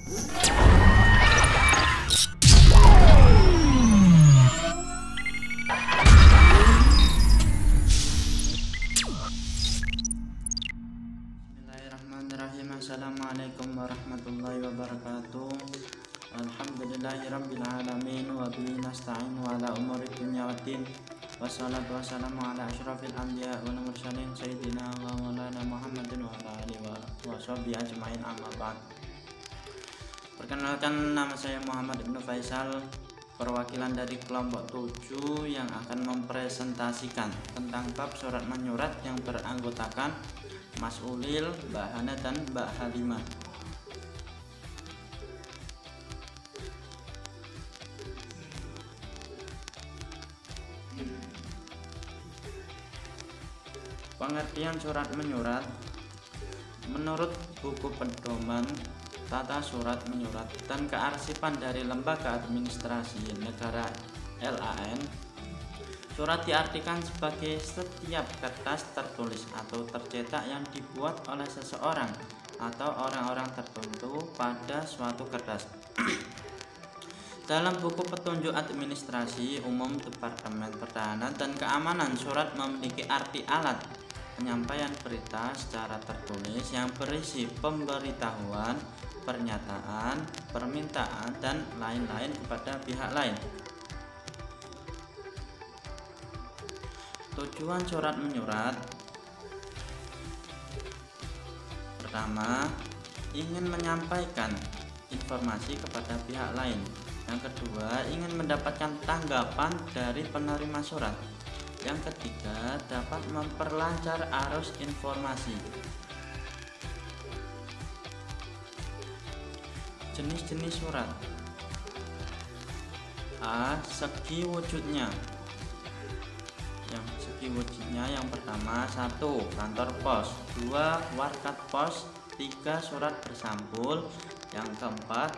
Bismillahirrahmanirrahim. Assalamualaikum warahmatullahi wabarakatuh. Alhamdulillahirabbil alamin wa bihi nasta'in ala umuri dunya waddin. Wassalatu wassalamu ala asyrafil anbiya wal mursalin sayyidina wa maulana Muhammadin wa ala alihi wa sahbihi ajmain, amma ba'd. Perkenalkan, nama saya Muhammad Ibnu Faisal, perwakilan dari kelompok 7 yang akan mempresentasikan tentang bab surat menyurat yang beranggotakan Mas Ulil, Mbak Hana, dan Mbak Halimah. Pengertian surat menyurat menurut buku pedoman tata surat menyurat dan kearsipan dari Lembaga Administrasi Negara LAN, surat diartikan sebagai setiap kertas tertulis atau tercetak yang dibuat oleh seseorang atau orang-orang tertentu pada suatu kertas. Dalam buku petunjuk administrasi umum Departemen Pertahanan dan Keamanan, surat memiliki arti alat penyampaian berita secara tertulis yang berisi pemberitahuan, pernyataan, permintaan, dan lain-lain kepada pihak lain. Tujuan surat menyurat: pertama, ingin menyampaikan informasi kepada pihak lain. Yang kedua, ingin mendapatkan tanggapan dari penerima surat. Yang ketiga, dapat memperlancar arus informasi. Jenis-jenis surat: A. Segi wujudnya. Yang pertama, 1. Kantor pos, 2. Warkat pos, 3. Surat bersampul, yang keempat,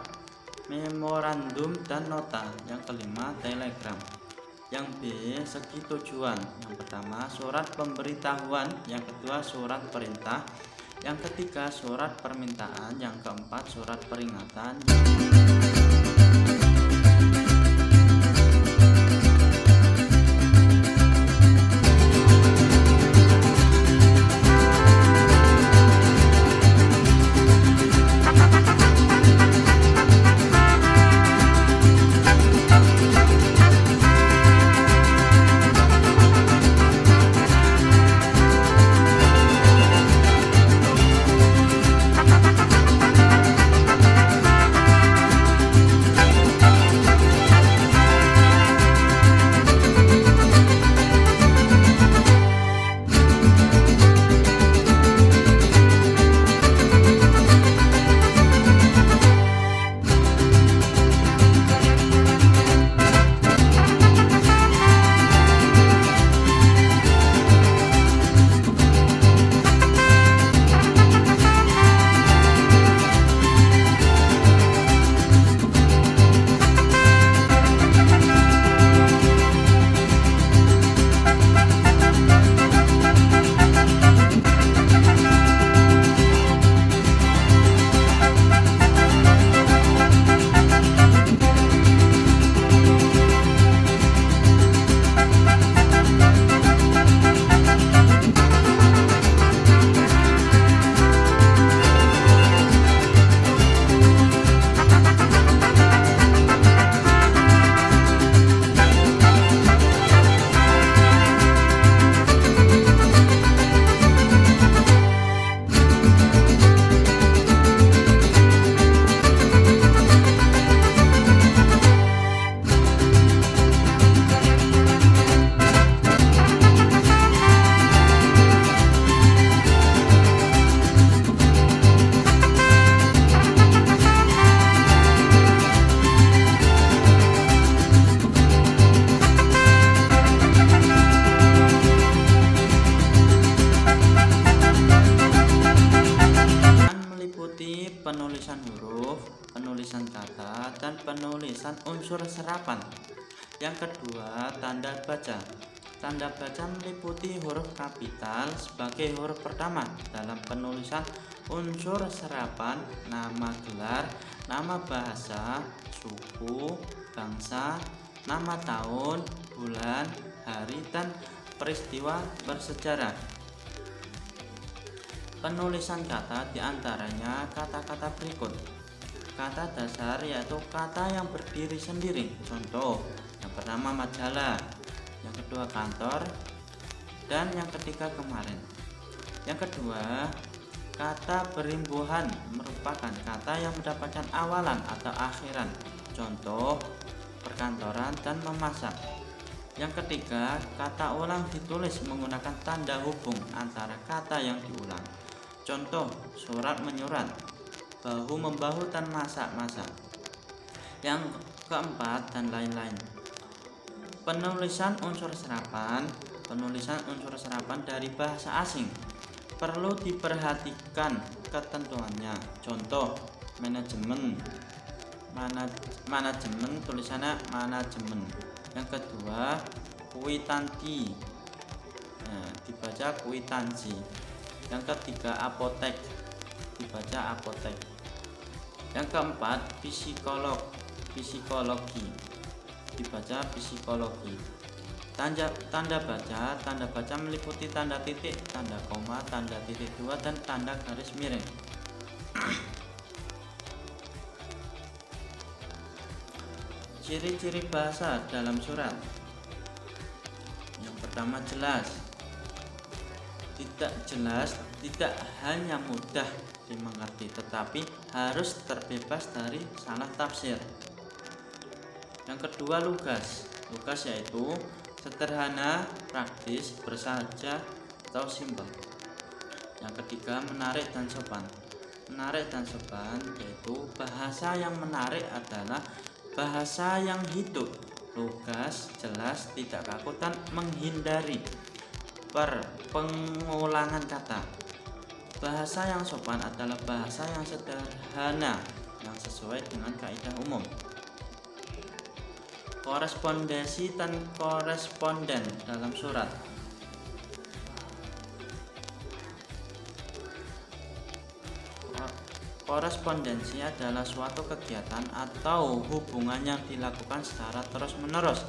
memorandum dan nota, yang kelima, telegram. Yang B. Segi tujuan. Yang pertama, surat pemberitahuan, yang kedua, surat perintah, yang ketiga, surat permintaan, yang keempat, surat peringatan. penulisan huruf, penulisan kata, dan penulisan unsur serapan. Yang kedua, tanda baca. Tanda baca meliputi huruf kapital sebagai huruf pertama dalam penulisan unsur serapan, nama gelar, nama bahasa, suku, bangsa, nama tahun, bulan, hari, dan peristiwa bersejarah. Penulisan kata diantaranya kata-kata berikut. Kata dasar yaitu kata yang berdiri sendiri. Contoh, yang pertama majalah, yang kedua kantor, dan yang ketiga kemarin. Yang kedua, kata berimbuhan merupakan kata yang mendapatkan awalan atau akhiran. Contoh, perkantoran dan memasak. Yang ketiga, kata ulang ditulis menggunakan tanda hubung antara kata yang diulang. Contoh, surat menyurat, bahu membahu, dan masak-masak. Yang keempat, dan lain-lain. Penulisan unsur serapan. Penulisan unsur serapan dari bahasa asing perlu diperhatikan ketentuannya. Contoh, manajemen, manajemen tulisannya manajemen. Yang kedua, kwitansi, dibaca kwitansi. Yang ketiga, apotek, dibaca apotek. Yang keempat, psikologi, dibaca psikologi. Tanda baca meliputi tanda titik, tanda koma, tanda titik dua, dan tanda garis miring. Ciri-ciri bahasa dalam surat. Yang pertama, jelas. Tidak jelas tidak hanya mudah dimengerti, tetapi harus terbebas dari salah tafsir. Yang kedua, lugas. Lugas yaitu sederhana, praktis, bersahaja, atau simpel. Yang ketiga, menarik dan sopan. Menarik dan sopan yaitu bahasa yang menarik adalah bahasa yang hidup, lugas, jelas, tidak kaku, dan menghindari pengulangan kata. Bahasa yang sopan adalah bahasa yang sederhana yang sesuai dengan kaidah umum. Korespondensi dan koresponden dalam surat. Korespondensi adalah suatu kegiatan atau hubungan yang dilakukan secara terus-menerus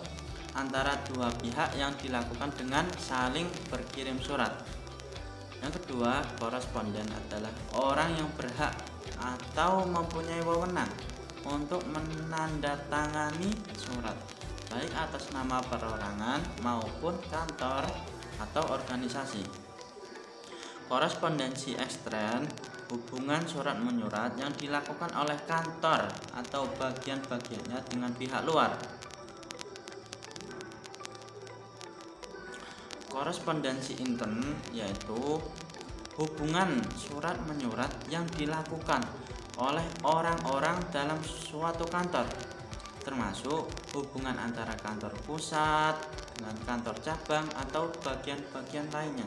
antara dua pihak yang dilakukan dengan saling berkirim surat. Yang kedua, koresponden adalah orang yang berhak atau mempunyai wewenang untuk menandatangani surat, baik atas nama perorangan maupun kantor atau organisasi. Korespondensi ekstern, hubungan surat menyurat yang dilakukan oleh kantor atau bagian-bagiannya dengan pihak luar. Korespondensi intern yaitu hubungan surat menyurat yang dilakukan oleh orang-orang dalam suatu kantor, termasuk hubungan antara kantor pusat dengan kantor cabang atau bagian-bagian lainnya.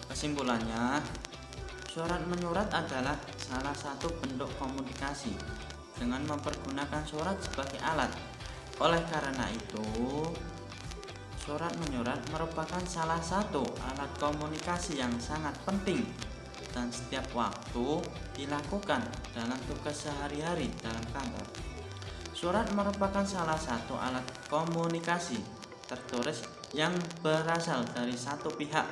Kesimpulannya, surat menyurat adalah salah satu bentuk komunikasi dengan mempergunakan surat sebagai alat. Oleh karena itu, surat menyurat merupakan salah satu alat komunikasi yang sangat penting dan setiap waktu dilakukan dalam tugas sehari-hari dalam kantor. Surat merupakan salah satu alat komunikasi tertulis yang berasal dari satu pihak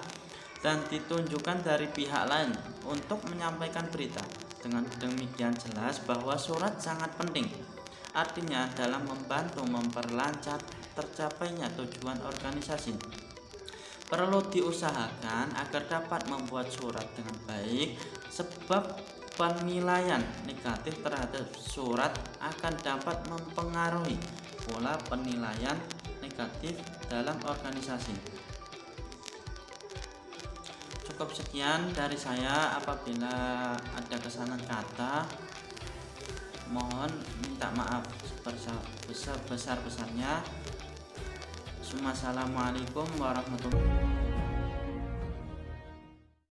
dan ditunjukkan dari pihak lain untuk menyampaikan berita. Dengan demikian jelas bahwa surat sangat penting, artinya dalam membantu memperlancar tercapainya tujuan organisasi. Perlu diusahakan agar dapat membuat surat dengan baik, sebab penilaian negatif terhadap surat akan dapat mempengaruhi pola penilaian negatif dalam organisasi. Cukup sekian dari saya. Apabila ada kesalahan kata, mohon minta maaf sebesar-besarnya. Assalamualaikum warahmatullahi wabarakatuh.